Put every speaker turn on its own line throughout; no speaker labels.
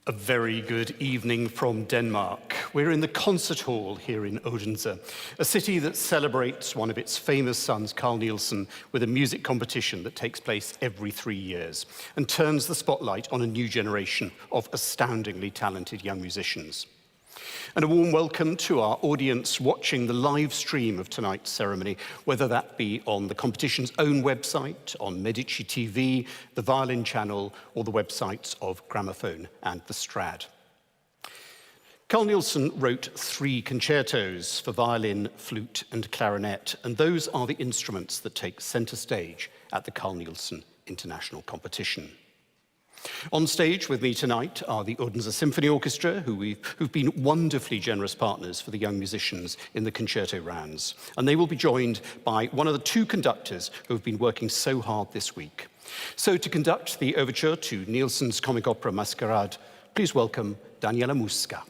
A very good evening from Denmark. We're in the concert hall here in Odense, a city that celebrates one of its famous sons, Carl Nielsen, with a music competition that takes place every 3 years and turns the spotlight on a new generation of astoundingly talented young musicians. And a warm welcome to our audience watching the live stream of tonight's ceremony, whether that be on the competition's own website, on Medici TV, the Violin channel, or the websites of Gramophone and the Strad. Carl Nielsen wrote 3 concertos for violin, flute, and clarinet, and those are the instruments that take center stage at the Carl Nielsen International Competition. On stage with me tonight are the Odense Symphony Orchestra, who've been wonderfully generous partners for the young musicians in the concerto rounds. And they will be joined by one of the 2 conductors who have been working so hard this week. So to conduct the overture to Nielsen's comic opera Masquerade, please welcome Daniela Musca.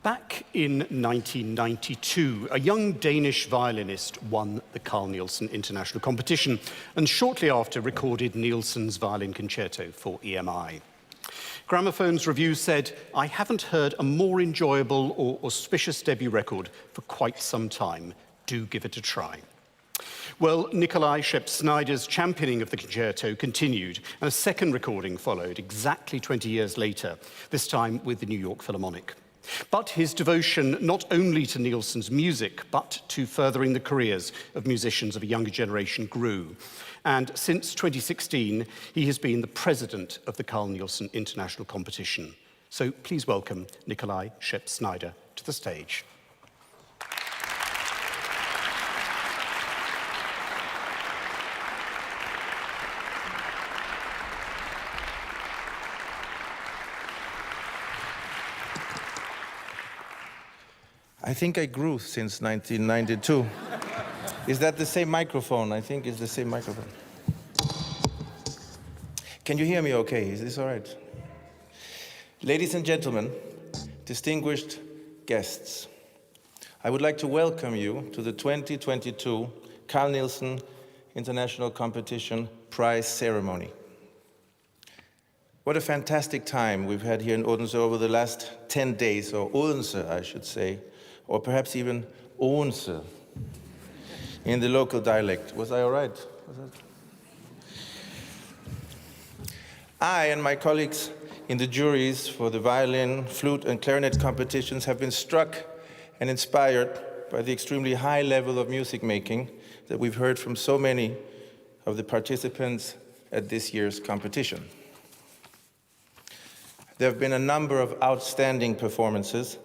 Back in 1992, a young Danish violinist won the Carl Nielsen International Competition and shortly after recorded Nielsen's Violin Concerto for EMI. Gramophone's review said, "I haven't heard a more enjoyable or auspicious debut record for quite some time. Do give it a try." Well, Nikolai Scheps-Snyder's championing of the concerto continued, and a second recording followed exactly 20 years later, this time with the New York Philharmonic. But his devotion not only to Nielsen's music, but to furthering the careers of musicians of a younger generation grew. And since 2016, he has been the president of the Carl Nielsen International Competition. So please welcome Nikolai Scheps-Snyder to the stage.
I think I grew since 1992. Is that the same microphone? I think it's the same microphone. Can you hear me okay? Is this all right? Ladies and gentlemen, distinguished guests, I would like to welcome you to the 2022 Carl Nielsen International Competition Prize Ceremony. What a fantastic time we've had here in Odense over the last 10 days, or Odense, I should say, or perhaps even Odense in the local dialect. Was I all right? I and my colleagues in the juries for the violin, flute, and clarinet competitions have been struck and inspired by the extremely high level of music making that we've heard from so many of the participants at this year's competition. There have been a number of outstanding performances,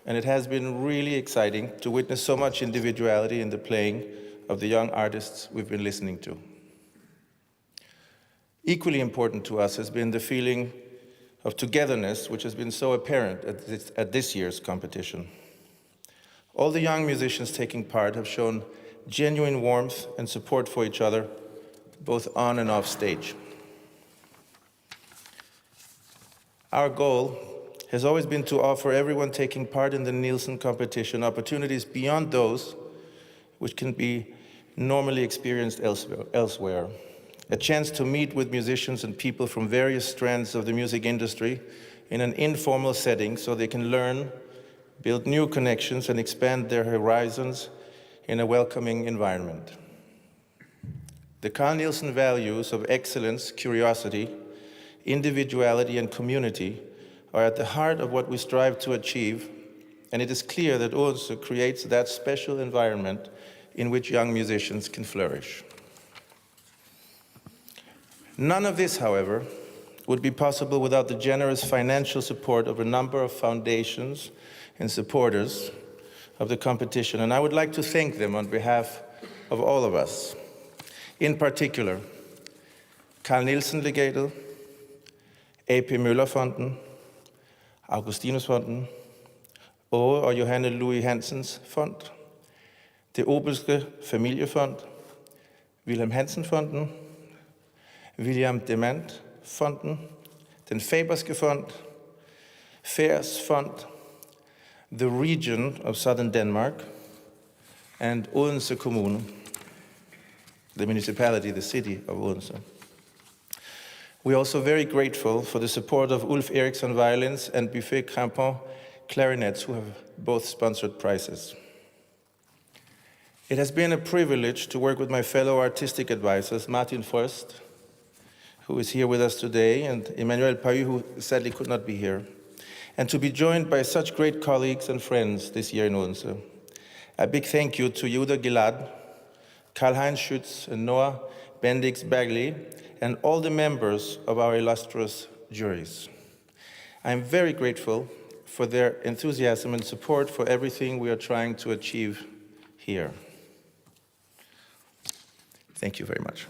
and it has been really exciting to witness so much individuality in the playing of the young artists we've been listening to. Equally important to us has been the feeling of togetherness, which has been so apparent at this year's competition. All the young musicians taking part have shown genuine warmth and support for each other, both on and off stage. Our goal has always been to offer everyone taking part in the Nielsen competition opportunities beyond those which can be normally experienced elsewhere. A chance to meet with musicians and people from various strands of the music industry in an informal setting so they can learn, build new connections, and expand their horizons in a welcoming environment. The Carl Nielsen values of excellence, curiosity, individuality, and community are at the heart of what we strive to achieve, and it is clear that Odense creates that special environment in which young musicians can flourish. None of this, however, would be possible without the generous financial support of a number of foundations and supporters of the competition, and I would like to thank them on behalf of all of us. In particular, Carl Nielsen Legatet, A.P. Møller-fonden, Augustinusfonden, Åge og Johanne Louis Hansens Fond, det Obelske Familiefond, Wilhelm Hansen-fonden, William Demand-fonden, den Faberske Fond, Fairs Fund, the region of southern Denmark, and Odense Kommune, the municipality, the city of Odense. We're also very grateful for the support of Ulf Eriksson Violins and Buffet Crampon Clarinets, who have both sponsored prizes. It has been a privilege to work with my fellow artistic advisors, Martin Frost, who is here with us today, and Emmanuel Pahu, who sadly could not be here, and to be joined by such great colleagues and friends this year in Odense. A big thank you to Yehuda Gilad, Karl-Heinz Schütz, and Noah Bendix-Bagley, and all the members of our illustrious juries. I am very grateful for their enthusiasm and support for everything we are trying to achieve here. Thank you very much.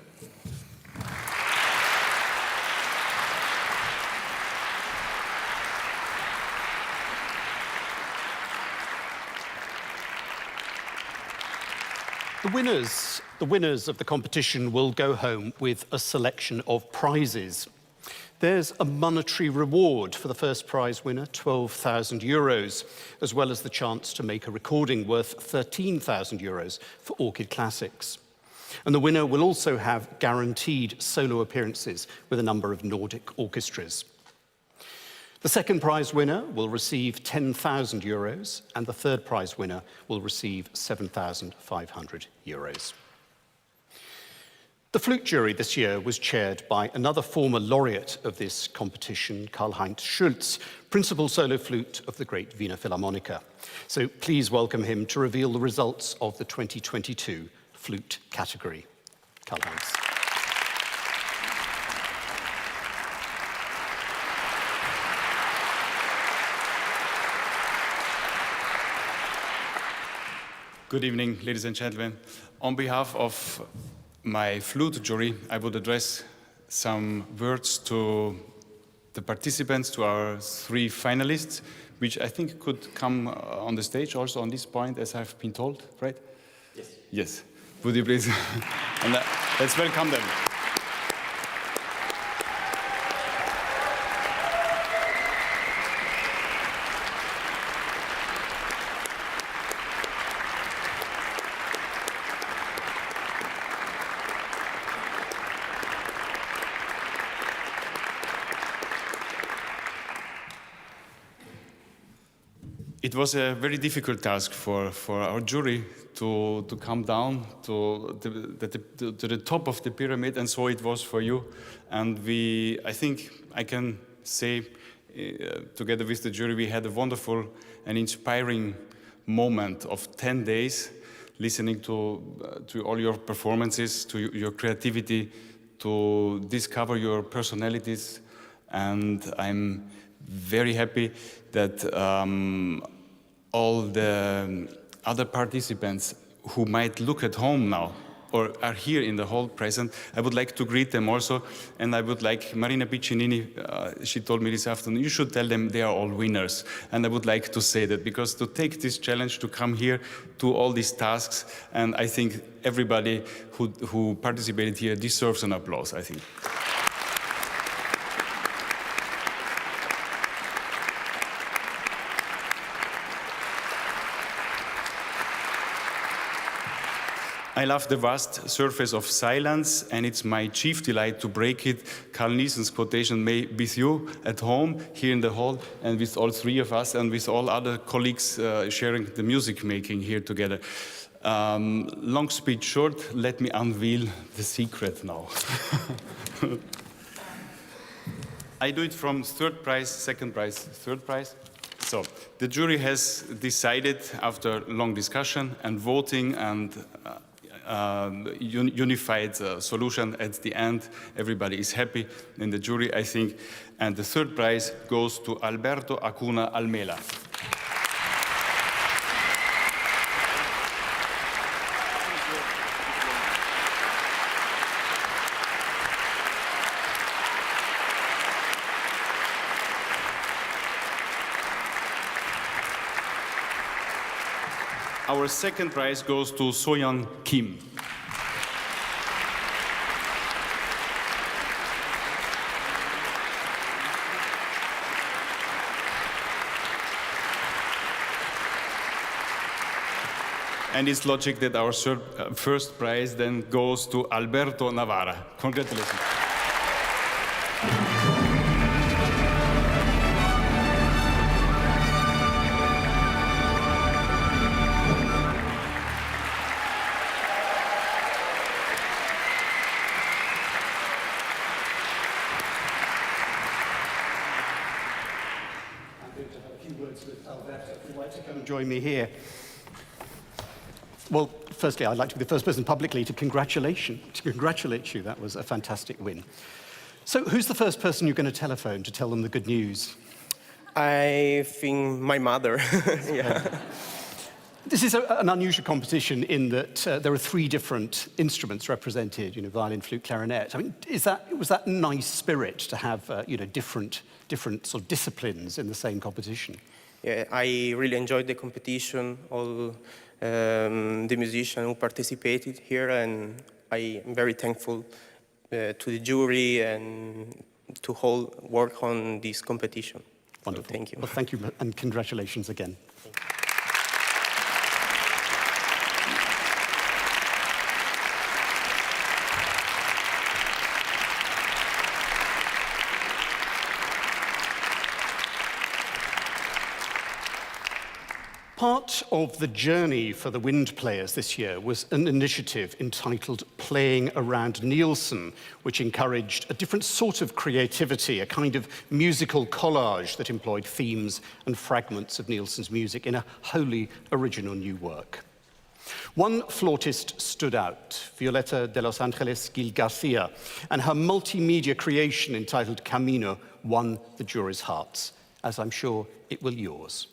The winners of the competition will go home with a selection of prizes. There's a monetary reward for the first prize winner, 12,000 euros, as well as the chance to make a recording worth 13,000 euros for Orchid Classics. And the winner will also have guaranteed solo appearances with a number of Nordic orchestras. The second prize winner will receive 10,000 euros, and the third prize winner will receive 7,500 euros. The flute jury this year was chaired by another former laureate of this competition, Karl-Heinz Schütz, principal solo flute of the great Wiener Philharmoniker. So please welcome him to reveal the results of the 2022 flute category. Karl-Heinz.
Good evening, ladies and gentlemen. On behalf of my flute jury, I would address some words to the participants, to our three finalists, which I think could come on the stage also on this point, as I've been told, right? Yes. Yes. Would you please? And let's welcome them. It was a very difficult task for our jury to come down to the top of the pyramid, and so it was for you. And I think I can say, together with the jury, we had a wonderful and inspiring moment of 10 days, listening to all your performances, to your creativity, to discover your personalities. And I'm very happy that all the other participants who might look at home now or are here in the hall present, I would like to greet them also. And I would like Marina Piccinini, she told me this afternoon, you should tell them they are all winners. And I would like to say that, because to take this challenge, to come here, to all these tasks, and I think everybody who participated here deserves an applause, I think. I love the vast surface of silence, and it's my chief delight to break it. Carl Nielsen's quotation, may with you at home, here in the hall, and with all three of us, and with all other colleagues sharing the music making here together. Long speech short, let me unveil the secret now. I do it from third prize, second prize, third prize. So the jury has decided, after long discussion and voting and unified solution at the end, everybody is happy in the jury, I think. And the third prize goes to Alberto Acuna Almela. our second prize goes to Soyeon Kim. And it's logic that our first prize then goes to Alberto Navarra. Congratulations.
I'm going to have a few words with Alberto, if you'd like to come and join me here. Well, firstly, I'd like to be the first person publicly to congratulate you. That was a fantastic win. So who's the first person you're going to telephone to tell them the good news?
I think my mother. Yeah.
This is an unusual competition in that there are three different instruments represented, violin, flute, clarinet. I mean, was that nice spirit to have, different sort of disciplines in the same competition?
Yeah, I really enjoyed the competition, all the musicians who participated here, and I am very thankful to the jury and to whole work on this competition.
Wonderful.
So, thank you.
Well, thank you, and congratulations again. Part of the journey for the wind players this year was an initiative entitled Playing Around Nielsen, which encouraged a different sort of creativity, a kind of musical collage that employed themes and fragments of Nielsen's music in a wholly original new work. One flautist stood out, Violeta de Los Angeles Gil Garcia, and her multimedia creation entitled Camino won the jury's hearts, as I'm sure it will yours.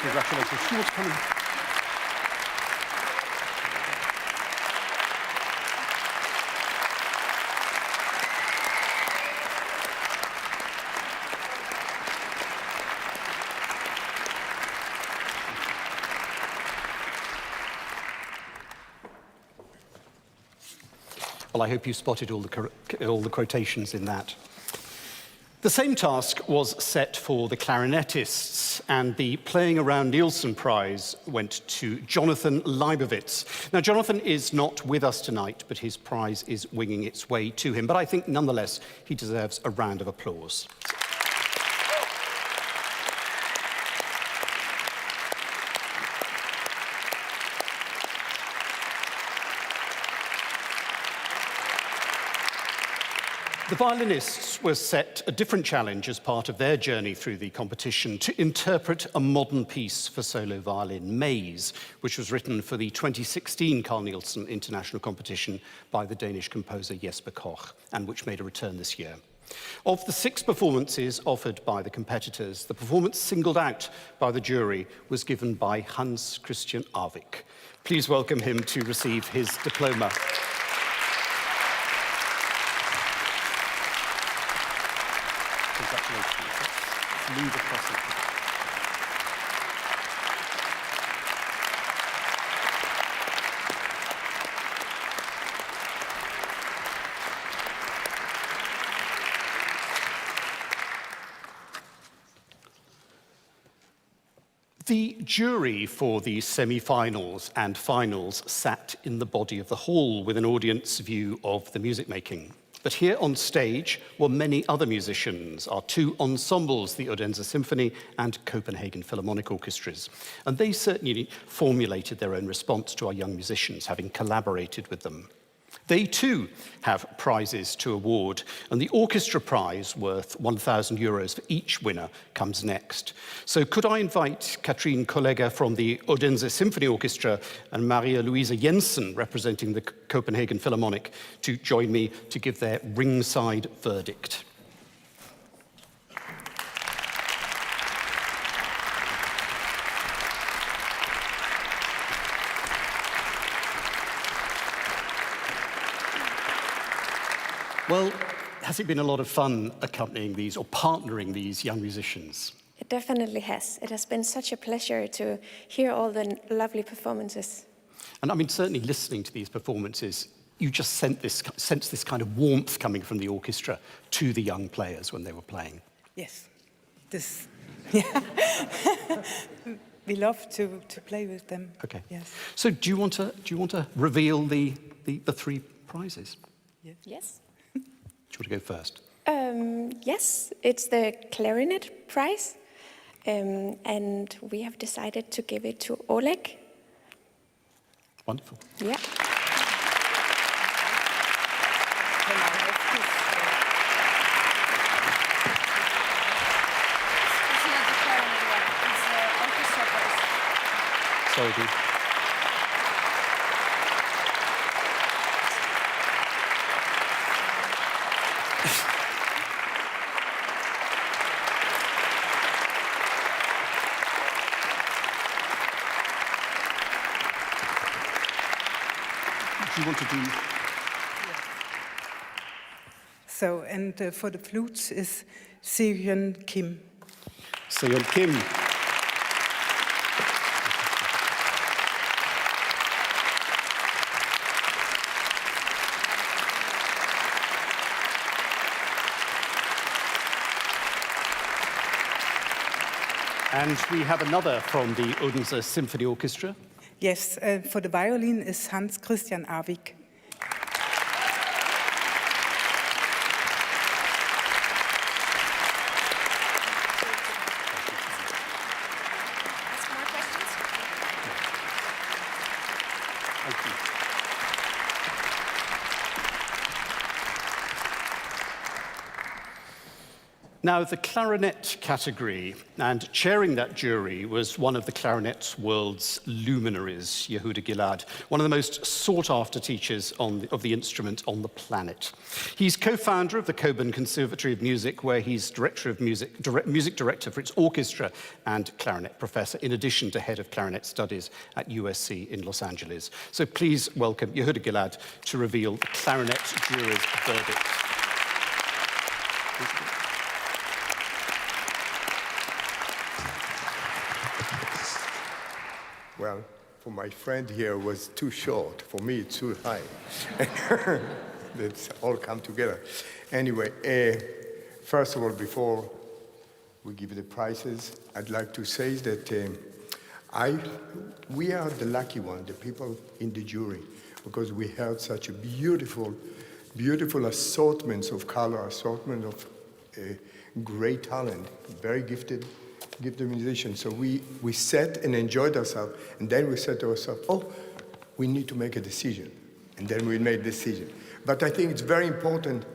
Congratulations. Do you want to come in? Well, I hope you spotted all the quotations in that. The same task was set for the clarinetists, and the Playing Around Nielsen Prize went to Jonathan Leibovitz. Now, Jonathan is not with us tonight, but his prize is winging its way to him. But I think, nonetheless, he deserves a round of applause. The violinists were set a different challenge as part of their journey through the competition to interpret a modern piece for solo violin, Maze, which was written for the 2016 Carl Nielsen International Competition by the Danish composer Jesper Koch, and which made a return this year. Of the 6 performances offered by the competitors, the performance singled out by the jury was given by Hans Christian Arvik. Please welcome him to receive his diploma. Move across it. The jury for the semi-finals and finals sat in the body of the hall with an audience view of the music making. But here on stage were many other musicians, our 2 ensembles, the Odense Symphony and Copenhagen Philharmonic Orchestras. And they certainly formulated their own response to our young musicians, having collaborated with them. They too have prizes to award, and the orchestra prize, worth €1,000 for each winner, comes next. So could I invite Katrine Kollega from the Odense Symphony Orchestra and Maria Louisa Jensen, representing the Copenhagen Philharmonic, to join me to give their ringside verdict. Well, has it been a lot of fun accompanying these or partnering these young musicians?
It definitely has. It has been such a pleasure to hear all the lovely performances.
And I mean, certainly listening to these performances, you just sense this kind of warmth coming from the orchestra to the young players when they were playing.
Yes, yeah. We love to play with them.
Okay.
Yes.
So do you want to reveal the 3 prizes?
Yes.
Do you want to go first?
Yes, it's the Clarinet prize, and we have decided to give it to Oleg.
Wonderful.
Yeah.
Sorry, Dee. Do you want to do?
So, and for the flutes is Sehyun Kim.
Sehyun Kim. And we have another from the Odense Symphony Orchestra.
Yes, for the violin is Hans Christian Arvik.
Now, the clarinet category, and chairing that jury was one of the clarinet's world's luminaries, Yehuda Gilad, one of the most sought-after teachers of the instrument on the planet. He's co-founder of the Coburn Conservatory of Music, where he's music director for its orchestra and clarinet professor, in addition to head of clarinet studies at USC in Los Angeles. So please welcome Yehuda Gilad to reveal the clarinet jury's verdict.
Well, for my friend here was too short. For me, it's too high. Let's all come together. Anyway, first of all, before we give the prizes, I'd like to say that we are the lucky one, the people in the jury, because we had such a beautiful assortments of color, assortment of great talent, very gifted musicians. So we sat and enjoyed ourselves, and then we said to ourselves, oh, we need to make a decision. And then we made a decision. But I think it's very important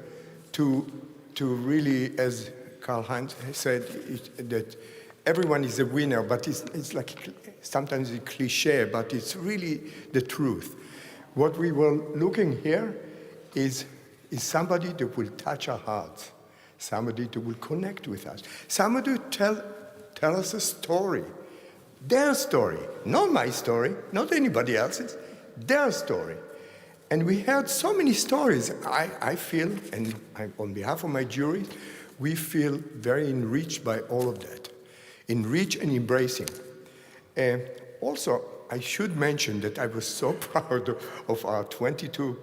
to really, as Karl-Heinz said, that everyone is a winner, but it's like sometimes a cliche, but it's really the truth. What we were looking here is somebody that will touch our hearts, somebody that will connect with us, somebody to tell us a story, their story, not my story, not anybody else's, their story. And we heard so many stories. I feel, and on behalf of my jury, we feel very enriched by all of that, enriched and embracing. Also, I should mention that I was so proud of our 22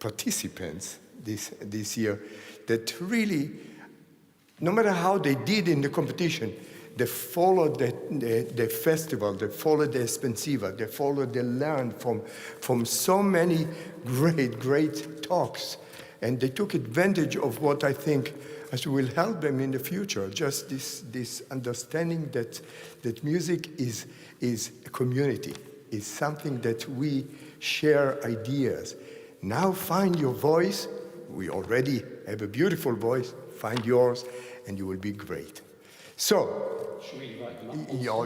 participants this year, that really, no matter how they did in the competition, they followed the festival, they followed the Espensiva, they learned from so many great talks. And they took advantage of what I think will help them in the future, just this understanding that music is a community, is something that we share ideas. Now find your voice. We already have a beautiful voice. Find yours, and you will be great. So, should we invite them up? Yo.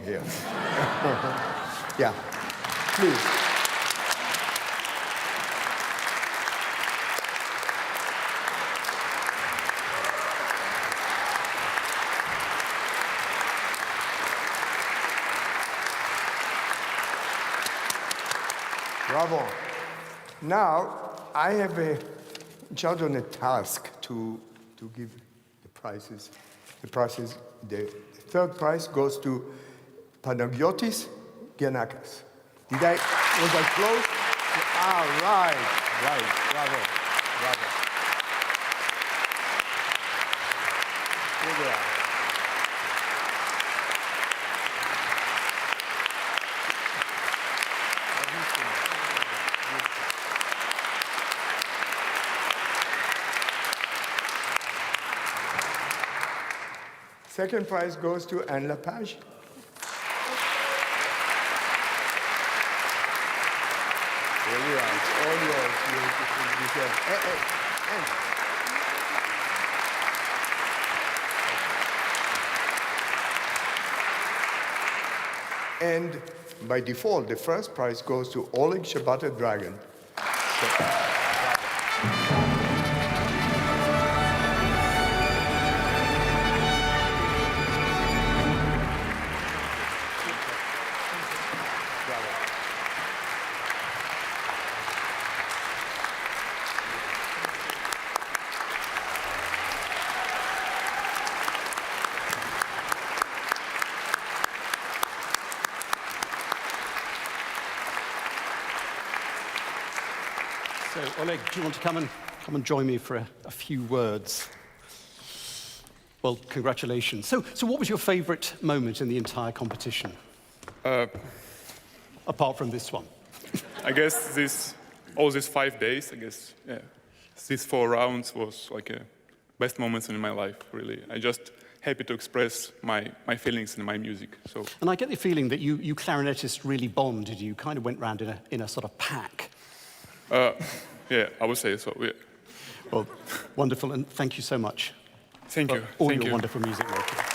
Yeah. Yeah, please. Bravo. Now, I have a task to give the prizes. The third prize goes to Panagiotis Giannakis. Was I close? Right, bravo. Here they are. Second prize goes to Anne Lepage. There we are. It's all yours. And by default, the first prize goes to Oleg Shabbat Dragon.
So, Oleg, do you want to come and join me for a few words? Well, congratulations. So what was your favorite moment in the entire competition? Apart from this one.
I guess all these 5 days, these 4 rounds was like a best moments in my life, really. I just happy to express my feelings in my music. So.
And I get the feeling that you clarinetists really bonded. You kind of went round in a sort of pack.
Yeah, I would say so, yeah.
Well, wonderful, and thank you so much
Thank
for
you.
all
Thank
your
you.
wonderful music work.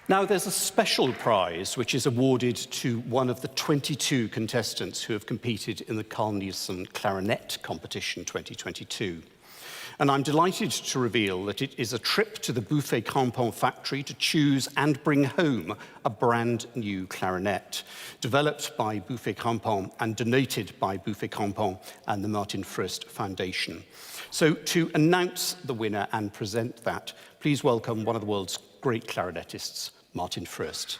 Now, there's a special prize which is awarded to one of the 22 contestants who have competed in the Carl Nielsen Clarinet Competition 2022. And I'm delighted to reveal that it is a trip to the Buffet-Crampon factory to choose and bring home a brand new clarinet, developed by Buffet-Crampon and donated by Buffet-Crampon and the Martin Frost Foundation. So to announce the winner and present that, please welcome one of the world's great clarinetists, Martin Frost.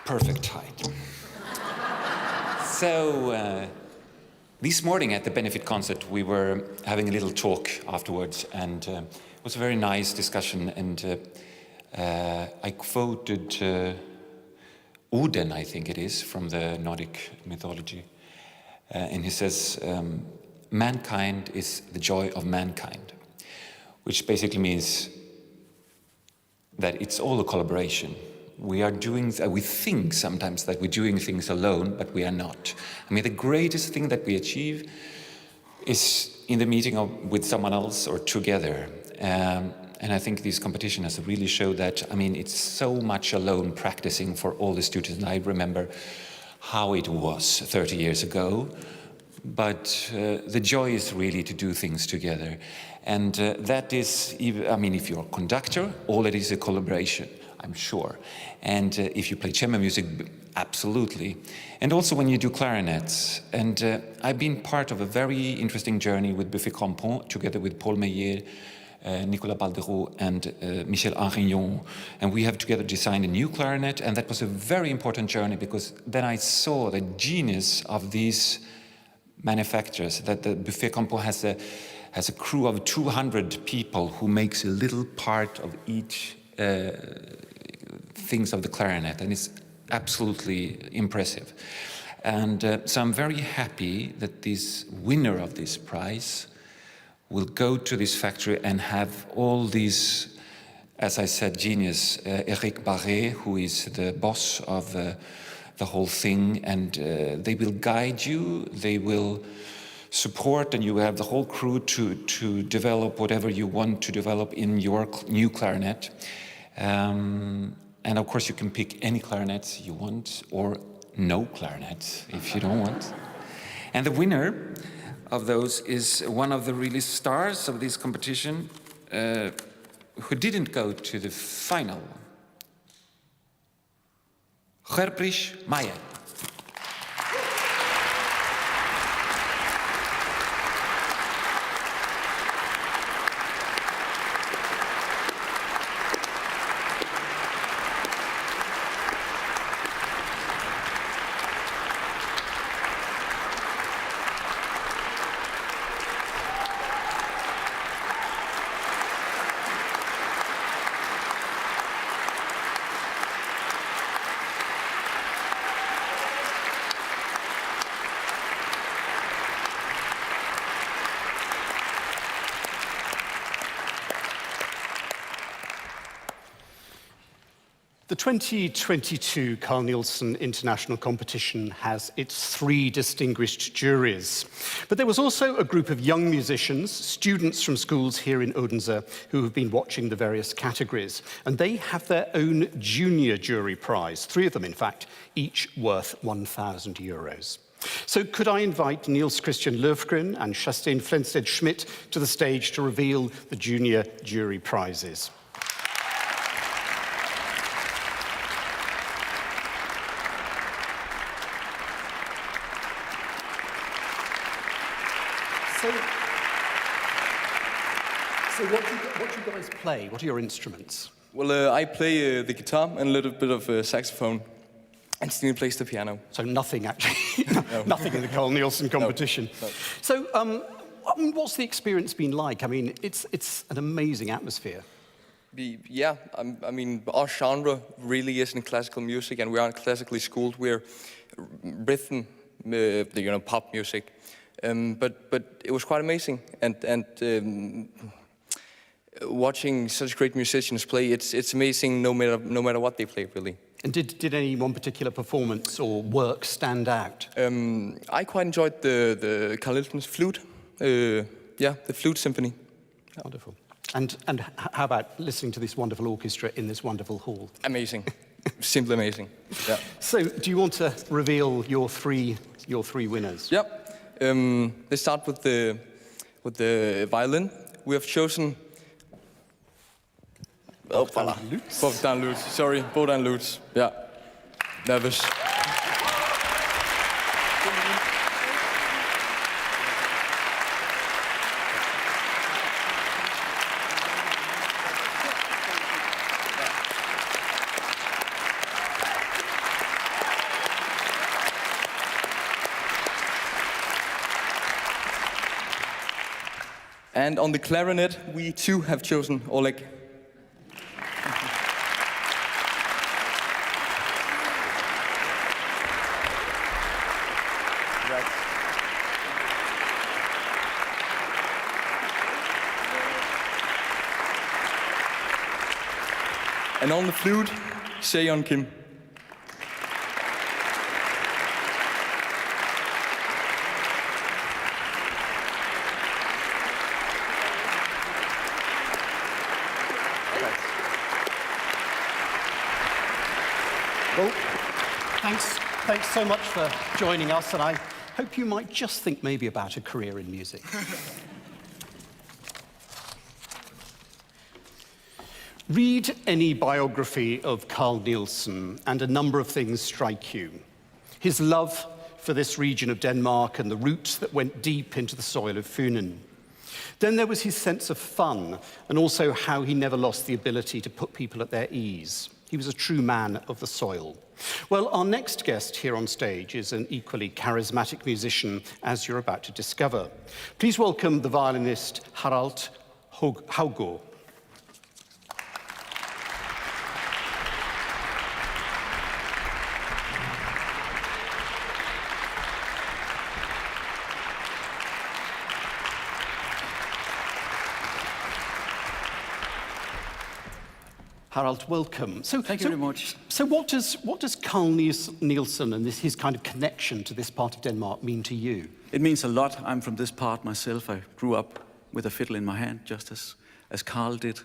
Perfect height. So, this morning at the benefit concert, we were having a little talk afterwards, and it was a very nice discussion. And I quoted Odin, I think it is, from the Nordic mythology. And he says, mankind is the joy of mankind, which basically means that it's all a collaboration. We are doing, we think sometimes that we're doing things alone, but we are not. I mean, the greatest thing that we achieve is in the meeting with someone else or together. And I think this competition has really showed that. I mean, it's so much alone practicing for all the students. And I remember how it was 30 years ago. But the joy is really to do things together. And that is, I mean, if you're a conductor, all it is a collaboration, I'm sure. And if you play chamber music, absolutely. And also when you do clarinets. And I've been part of a very interesting journey with Buffet-Crampon, together with Paul Meillet, Nicolas Balderot and Michel Henrignon, and we have together designed a new clarinet, and that was a very important journey because then I saw the genius of these manufacturers, that the Buffet-Crampon has a crew of 200 people who makes a little part of each things of the clarinet, and it's absolutely impressive. And so I'm very happy that this winner of this prize will go to this factory and have all these, as I said, genius, Eric Barret, who is the boss of the whole thing, and they will guide you, they will support, and you have the whole crew to develop whatever you want to develop in your new clarinet. And of course you can pick any clarinets you want, or no clarinets if you don't want. And the winner of those is one of the really stars of this competition who didn't go to the final. Gerbrich Meyer.
The 2022 Carl Nielsen International Competition has its 3 distinguished juries. But there was also a group of young musicians, students from schools here in Odense, who have been watching the various categories. And they have their own junior jury prize, 3 of them, in fact, each worth €1,000. So could I invite Niels Christian Löfgren and Chastain Flensted-Schmidt to the stage to reveal the junior jury prizes. So what do you guys play? What are your instruments?
Well, I play the guitar and a little bit of saxophone, and Stine plays the piano.
So nothing, actually. Nothing in the Carl Nielsen competition.
No.
So what's the experience been like? I mean, it's an amazing atmosphere.
Yeah, I mean, our genre really isn't classical music, and we aren't classically schooled. We're rhythm, pop music. But it was quite amazing, and watching such great musicians play, it's amazing no matter what they play, really.
And did any one particular performance or work stand out?
I quite enjoyed the Carl Nielsen's Flute. The Flute Symphony.
Wonderful. And how about listening to this wonderful orchestra in this wonderful hall?
Amazing. Simply amazing. Yeah.
So, do you want to reveal your three winners?
Yep. Let's start with the violin. We have chosen Bogdan Lutz. Sorry, Bogdan Lutz. Yeah. Nervous. And on the clarinet, we too have chosen Oleg. And on the flute, Seon Kim.
Well, thanks so much for joining us, and I hope you might just think maybe about a career in music. Read any biography of Carl Nielsen, and a number of things strike you. His love for this region of Denmark and the roots that went deep into the soil of Funen. Then there was his sense of fun, and also how he never lost the ability to put people at their ease. He was a true man of the soil. Well, our next guest here on stage is an equally charismatic musician, as you're about to discover. Please welcome the violinist Harald Haugaard. Harald, welcome.
Thank you very much.
So what does Carl Nielsen and his kind of connection to this part of Denmark mean to you?
It means a lot. I'm from this part myself. I grew up with a fiddle in my hand, just as Carl did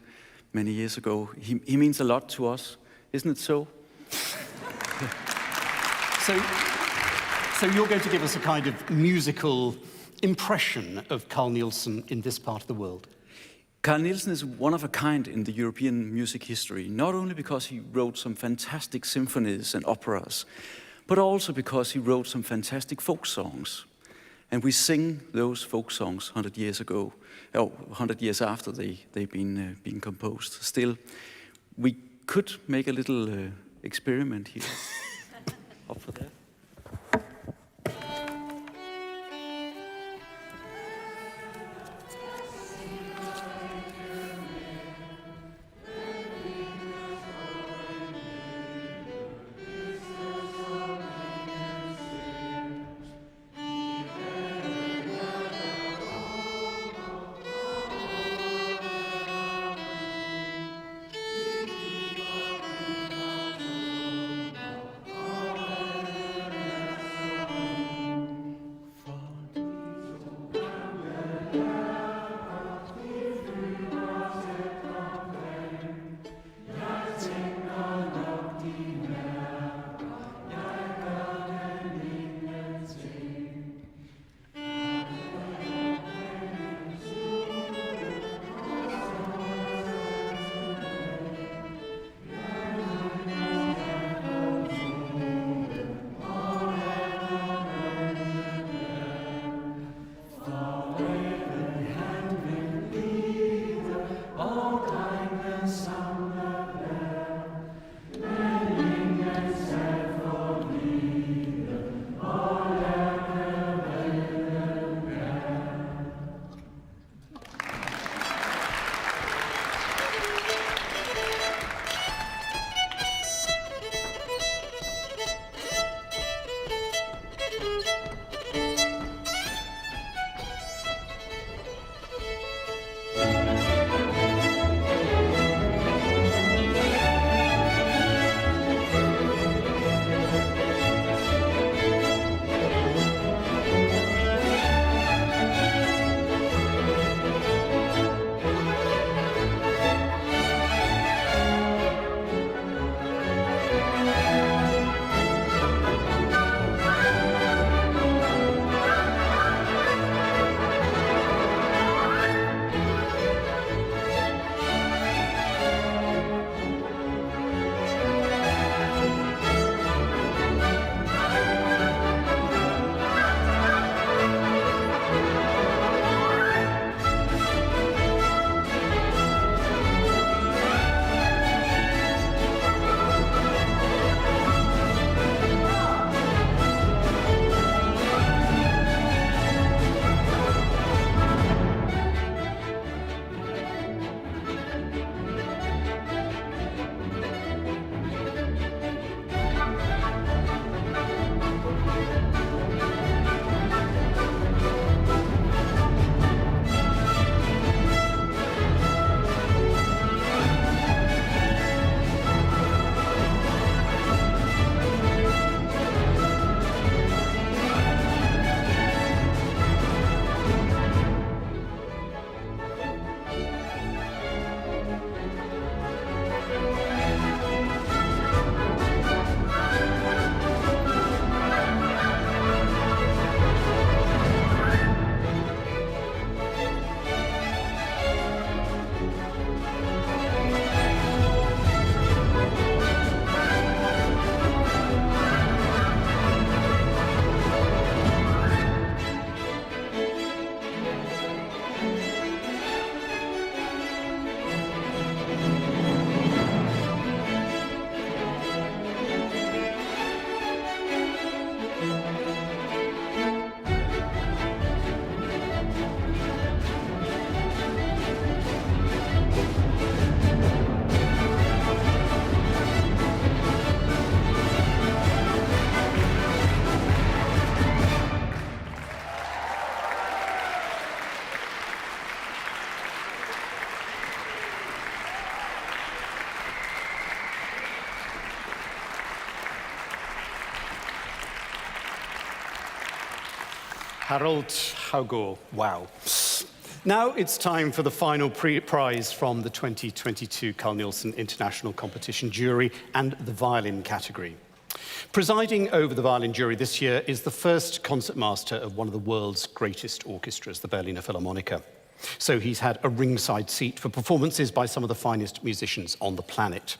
many years ago. He means a lot to us, isn't it so?
So you're going to give us a kind of musical impression of Carl Nielsen in this part of the world?
Carl Nielsen is one of a kind in the European music history, not only because he wrote some fantastic symphonies and operas, but also because he wrote some fantastic folk songs. And we sing those folk songs 100 years ago, or 100 years after they've been composed. Still, we could make a little experiment here. Up for that.
Harold Haugor. Wow. Now it's time for the final prize from the 2022 Carl Nielsen International Competition jury and the violin category. Presiding over the violin jury this year is the first concertmaster of one of the world's greatest orchestras, the Berliner Philharmoniker. So he's had a ringside seat for performances by some of the finest musicians on the planet.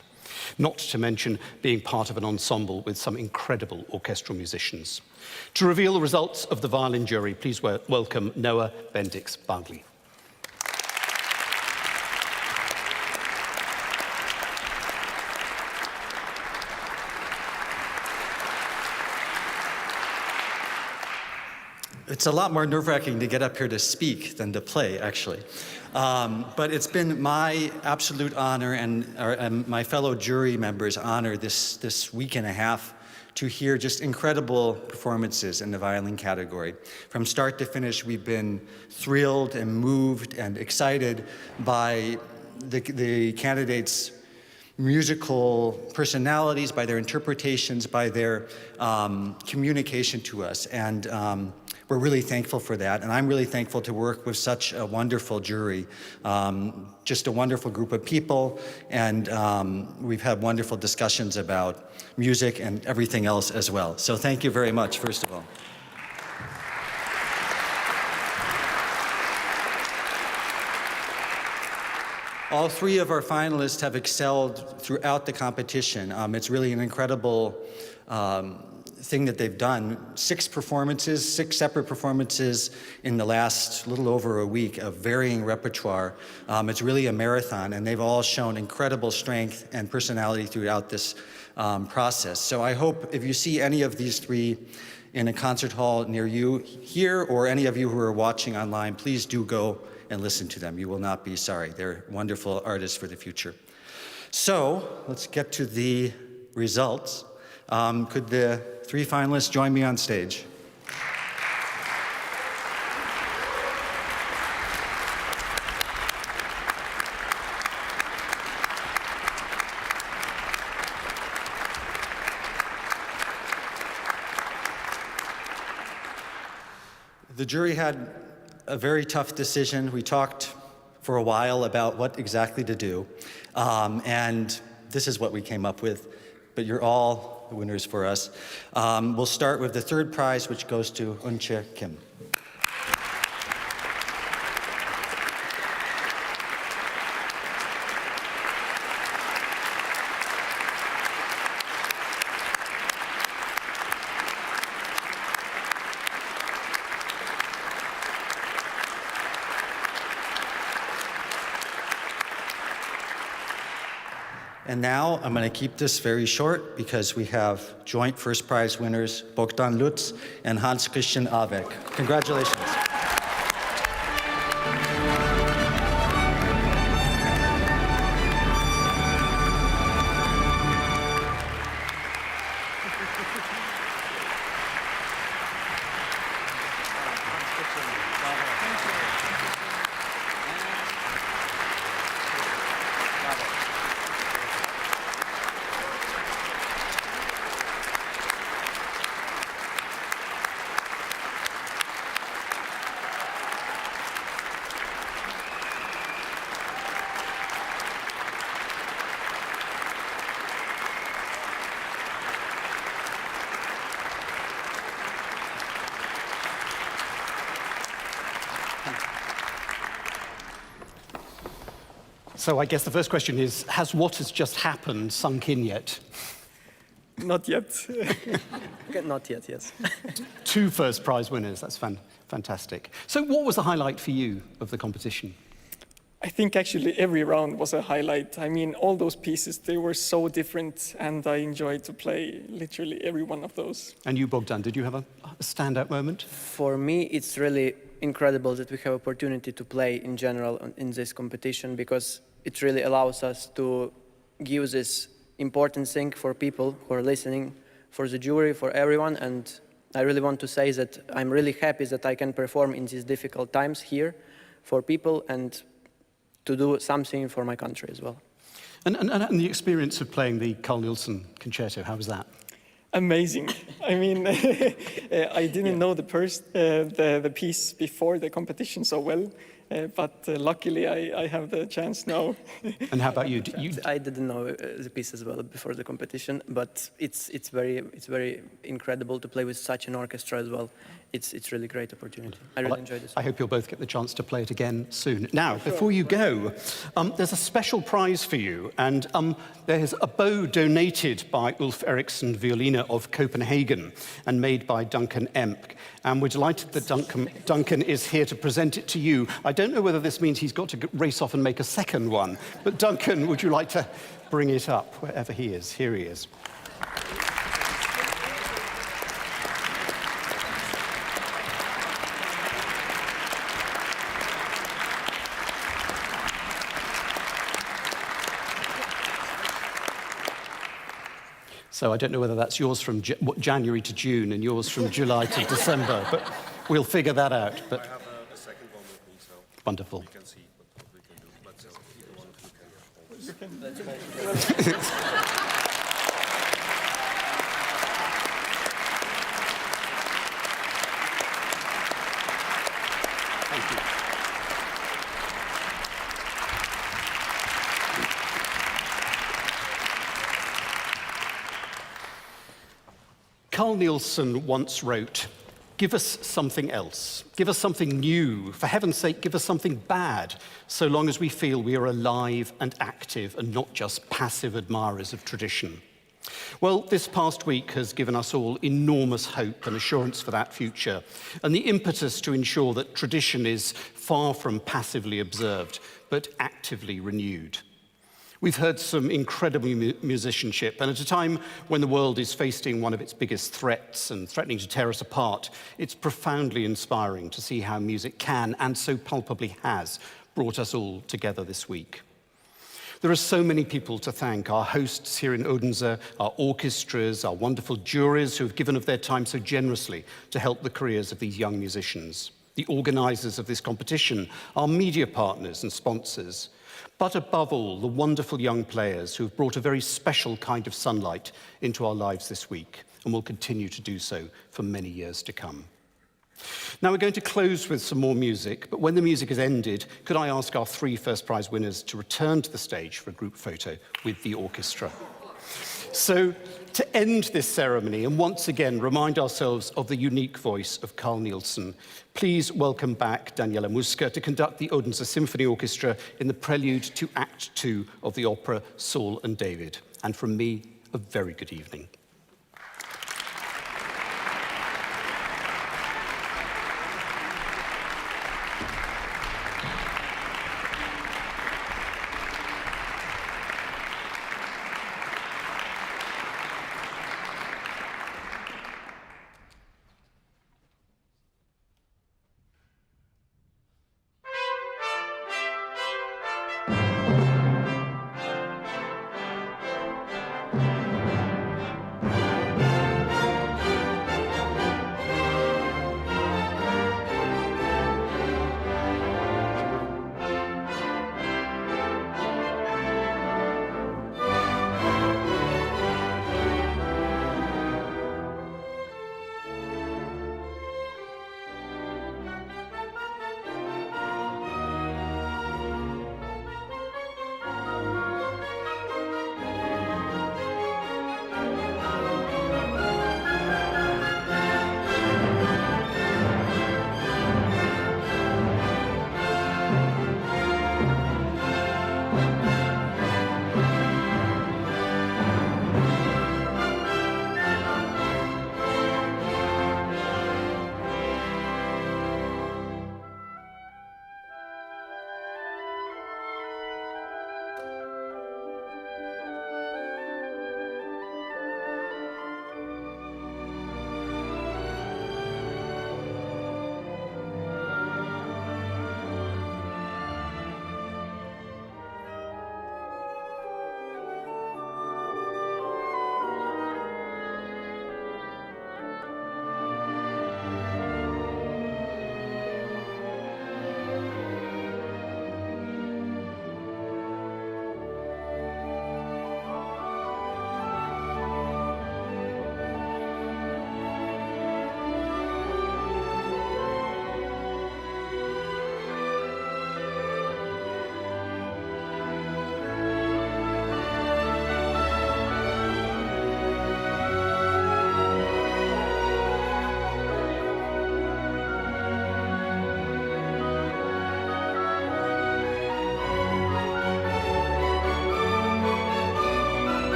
Not to mention being part of an ensemble with some incredible orchestral musicians. To reveal the results of the violin jury, please welcome Noah Bendix-Bagley.
It's a lot more nerve-wracking to get up here to speak than to play, actually. But it's been my absolute honor and my fellow jury members' honor this week and a half to hear just incredible performances in the violin category. From start to finish, we've been thrilled and moved and excited by the candidates' musical personalities, by their interpretations, by their communication to us. And we're really thankful for that, and I'm really thankful to work with such a wonderful jury, just a wonderful group of people, and we've had wonderful discussions about music and everything else as well. So thank you very much, first of all. All three of our finalists have excelled throughout the competition. It's really an incredible thing that they've done. 6 separate performances in the last little over a week of varying repertoire. It's really a marathon, and they've all shown incredible strength and personality throughout this process. So I hope if you see any of these 3 in a concert hall near you here, or any of you who are watching online, please do go and listen to them. You will not be sorry. They're wonderful artists for the future. So let's get to the results. Could the 3 finalists join me on stage? The jury had a very tough decision. We talked for a while about what exactly to do, and this is what we came up with, but you're all the winners for us. We'll start with the 3rd prize, which goes to Unche Kim. And now I'm going to keep this very short because we have joint first prize winners Bogdan Lutz and Hans Christian Avec. Congratulations.
So I guess the first question is, has what has just happened sunk in yet?
Not yet. Not yet, yes.
2 first prize winners, that's fantastic. So what was the highlight for you of the competition?
I think actually every round was a highlight. I mean, all those pieces, they were so different, and I enjoyed to play literally every one of those.
And you, Bogdan, did you have a standout moment?
For me, it's really incredible that we have opportunity to play in general in this competition, because it really allows us to give this important thing for people who are listening, for the jury, for everyone. And I really want to say that I'm really happy that I can perform in these difficult times here for people and to do something for my country as well.
And the experience of playing the Carl Nielsen concerto, how was that?
amazing. I mean, I didn't know the piece before the competition so well, but luckily I have the chance now.
And how about you?
I didn't know the piece as well before the competition, but it's very incredible to play with such an orchestra as well. It's really great opportunity. I really enjoyed this.
I hope you'll both get the chance to play it again soon. Now, before you go, there's a special prize for you, and there's a bow donated by Ulf Eriksson Violin of Copenhagen and made by Duncan Emp. And we're delighted that Duncan is here to present it to you. I don't know whether this means he's got to race off and make a second one, but Duncan, would you like to bring it up wherever he is? Here he is. So I don't know whether that's yours from January to June and yours from July to December, but we'll figure that out. But
I have a second one with me, so
wonderful.
we can see what we can do. Let's either one of you can
Thank you. Carl Nielsen once wrote, "Give us something else. Give us something new. For heaven's sake, give us something bad, so long as we feel we are alive and active and not just passive admirers of tradition." Well, this past week has given us all enormous hope and assurance for that future, and the impetus to ensure that tradition is far from passively observed, but actively renewed. We've heard some incredible musicianship, and at a time when the world is facing one of its biggest threats and threatening to tear us apart, it's profoundly inspiring to see how music can, and so palpably has, brought us all together this week. There are so many people to thank: our hosts here in Odense, our orchestras, our wonderful juries who have given of their time so generously to help the careers of these young musicians, the organizers of this competition, our media partners and sponsors, but above all, the wonderful young players who have brought a very special kind of sunlight into our lives this week and will continue to do so for many years to come. Now we're going to close with some more music, but when the music has ended, could I ask our 3 first prize winners to return to the stage for a group photo with the orchestra? So, to end this ceremony and once again remind ourselves of the unique voice of Carl Nielsen, please welcome back Daniela Musca to conduct the Odense Symphony Orchestra in the prelude to Act 2 of the opera Saul and David. And from me, a very good evening.